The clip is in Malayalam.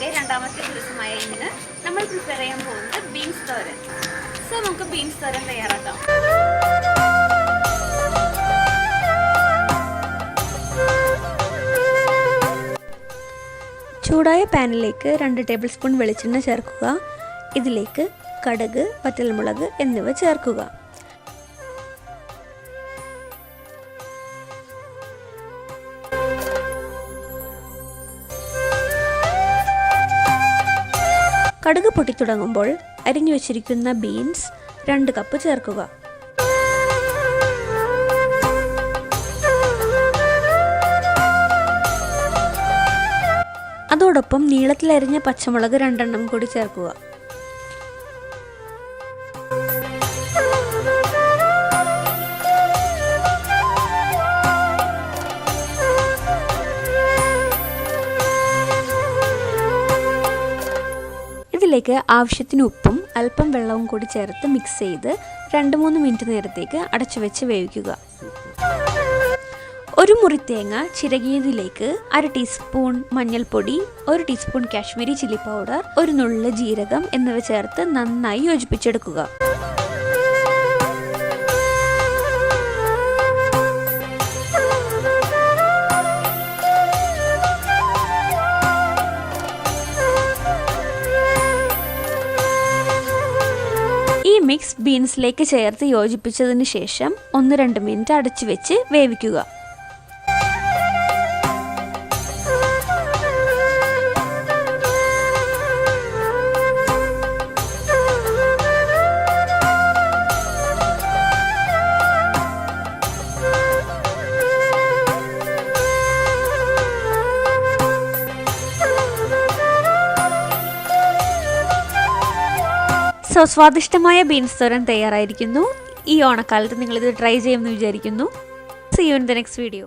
ഓണത്തിൻ്റെ രണ്ടാമത്തെ ദിവസമായ ഇന്ന് നമ്മൾ പ്രിപ്പയർ ചെയ്യാൻ പോകുന്നത് ബീൻസ് തോരൻ. സോ നമുക്ക് ബീൻസ് തോരൻ തയ്യാറാക്കാം. ചൂടായ പാനിലേക്ക് 2 ടേബിൾ സ്പൂൺ വെളിച്ചെണ്ണ ചേർക്കുക. ഇതിലേക്ക് കടുക്, വറ്റൽമുളക് എന്നിവ ചേർക്കുക. കടുക് പൊട്ടിത്തുടങ്ങുമ്പോൾ അരിഞ്ഞു വച്ചിരിക്കുന്ന ബീൻസ് 2 കപ്പ് ചേർക്കുക. അതോടൊപ്പം നീളത്തിലരിഞ്ഞ പച്ചമുളക് 2 എണ്ണം കൂടി ചേർക്കുക. ഇതിലേക്ക് ആവശ്യത്തിന് ഉപ്പും അല്പം വെള്ളവും കൂടി ചേർത്ത് മിക്സ് ചെയ്ത് 2-3 മിനിറ്റ് നേരത്തേക്ക് അടച്ചു വെച്ച് വേവിക്കുക. ഒരു മുറി തേങ്ങ ചിരകിയതിലേക്ക് 1/2 ടീസ്പൂൺ മഞ്ഞൾപ്പൊടി, 1 ടീസ്പൂൺ കാശ്മീരി ചില്ലി പൗഡർ, 1 നുള്ള് ജീരകം എന്നിവ ചേർത്ത് നന്നായി യോജിപ്പിച്ചെടുക്കുക. ഈ മിക്സ് ബീൻസിലേക്ക് ചേർത്ത് യോജിപ്പിച്ചതിന് ശേഷം 1-2 മിനിറ്റ് അടച്ചു വെച്ച് വേവിക്കുക. സോ സ്വാദിഷ്ടമായ ബീൻസ് തോരൻ തയ്യാറായിരിക്കുന്നു. ഈ ഓണക്കാലത്ത് നിങ്ങളിത് ട്രൈ ചെയ്യുമെന്ന് വിചാരിക്കുന്നു. See you in the next video.